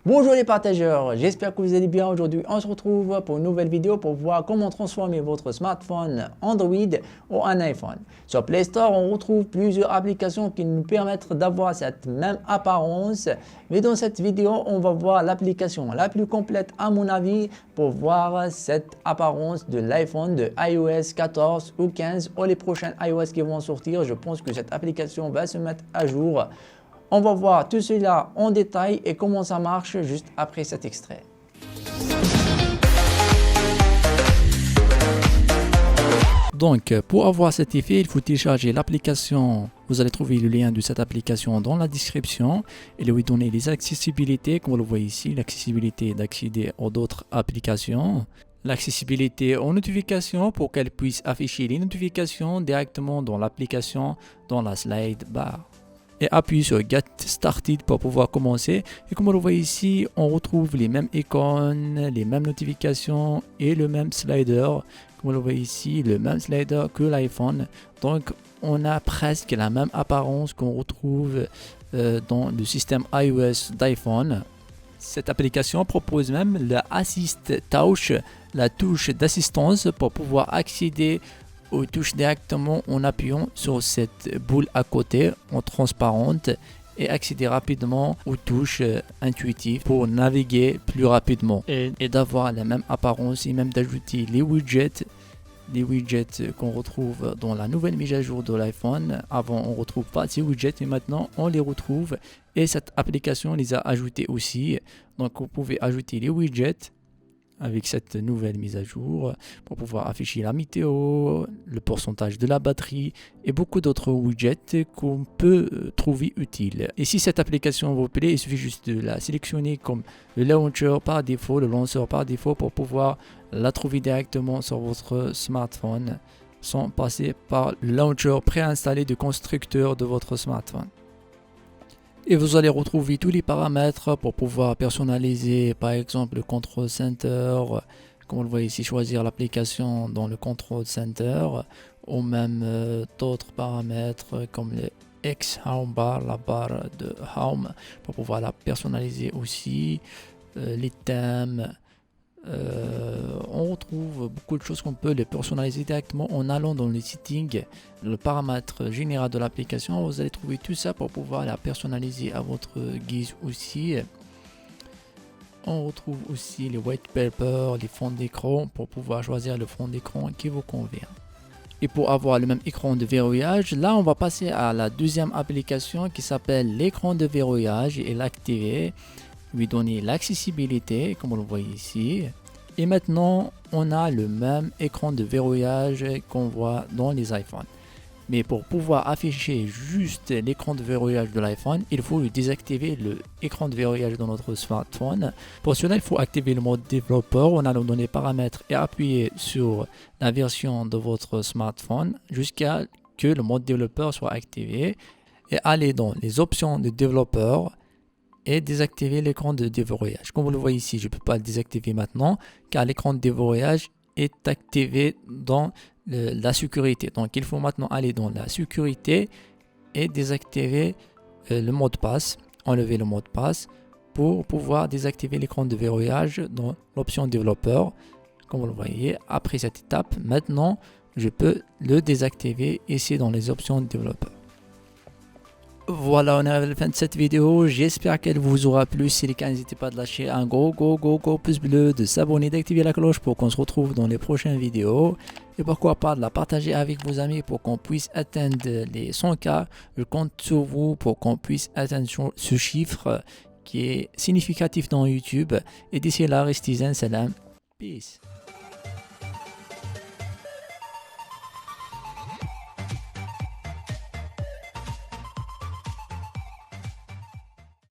Bonjour les partageurs, j'espère que vous allez bien. Aujourd'hui on se retrouve pour une nouvelle vidéo pour voir comment transformer votre smartphone Android en un iPhone. Sur Play Store on retrouve plusieurs applications qui nous permettent d'avoir cette même apparence, mais dans cette vidéo on va voir l'application la plus complète à mon avis pour voir cette apparence de l'iPhone de iOS 14 ou 15 ou les prochaines iOS qui vont sortir. Je pense que cette application va se mettre à jour. On va voir tout cela en détail et comment ça marche juste après cet extrait. Donc, pour avoir cet effet, il faut télécharger l'application. Vous allez trouver le lien de cette application dans la description et lui donner les accessibilités, comme vous le voyez ici, l'accessibilité d'accéder aux autres applications, l'accessibilité aux notifications pour qu'elle puisse afficher les notifications directement dans l'application dans la slide bar. Et appuyer sur Get Started pour pouvoir commencer. Et comme vous le voyez ici, on retrouve les mêmes icônes, les mêmes notifications et le même slider. Comme vous le voyez ici, le même slider que l'iPhone. Donc, on a presque la même apparence qu'on retrouve dans le système iOS d'iPhone. Cette application propose même la Assist Touch, la touche d'assistance pour pouvoir accéder aux touches directement en appuyant sur cette boule à côté en transparente et accéder rapidement aux touches intuitives pour naviguer plus rapidement et d'avoir la même apparence et même d'ajouter les widgets qu'on retrouve dans la nouvelle mise à jour de l'iPhone. Avant on ne retrouve pas ces widgets et maintenant on les retrouve et cette application les a ajoutés aussi. Donc vous pouvez ajouter les widgets avec cette nouvelle mise à jour pour pouvoir afficher la météo, le pourcentage de la batterie et beaucoup d'autres widgets qu'on peut trouver utiles. Et si cette application vous plaît, il suffit juste de la sélectionner comme le launcher par défaut, le lanceur par défaut pour pouvoir la trouver directement sur votre smartphone sans passer par le launcher préinstallé du constructeur de votre smartphone. Et vous allez retrouver tous les paramètres pour pouvoir personnaliser par exemple le Control Center, comme vous le voyez ici, choisir l'application dans le Control Center ou même d'autres paramètres comme le X Home Bar, la barre de Home pour pouvoir la personnaliser aussi, les thèmes. On retrouve beaucoup de choses qu'on peut les personnaliser directement en allant dans les settings, le paramètre général de l'application. Vous allez trouver tout ça pour pouvoir la personnaliser à votre guise aussi. On retrouve aussi les white paper, les fonds d'écran pour pouvoir choisir le fond d'écran qui vous convient. Et pour avoir le même écran de verrouillage, là on va passer à la deuxième application qui s'appelle l'écran de verrouillage et l'activer, lui donner l'accessibilité comme vous le voyez ici. Et maintenant on a le même écran de verrouillage qu'on voit dans les iPhones. Mais pour pouvoir afficher juste l'écran de verrouillage de l'iPhone, il faut désactiver l'écran de verrouillage dans notre smartphone. Pour cela, il faut activer le mode développeur en allant dans les paramètres et appuyer sur la version de votre smartphone jusqu'à que le mode développeur soit activé. Et aller dans les options de développeur et désactiver l'écran de déverrouillage. Comme vous le voyez ici, je ne peux pas le désactiver maintenant car l'écran de déverrouillage est activé dans la sécurité. Donc il faut maintenant aller dans la sécurité et désactiver le mot de passe, enlever le mot de passe pour pouvoir désactiver l'écran de verrouillage dans l'option développeur. Comme vous le voyez, après cette étape, maintenant je peux le désactiver ici dans les options de développeur. Voilà, on est à la fin de cette vidéo, j'espère qu'elle vous aura plu. Si c'est le cas, n'hésitez pas de lâcher un gros pouce bleu, de s'abonner, d'activer la cloche pour qu'on se retrouve dans les prochaines vidéos. Et pourquoi pas de la partager avec vos amis pour qu'on puisse atteindre les 100K. Je compte sur vous pour qu'on puisse atteindre ce chiffre qui est significatif dans YouTube. Et d'ici là, restez zen, salam, peace.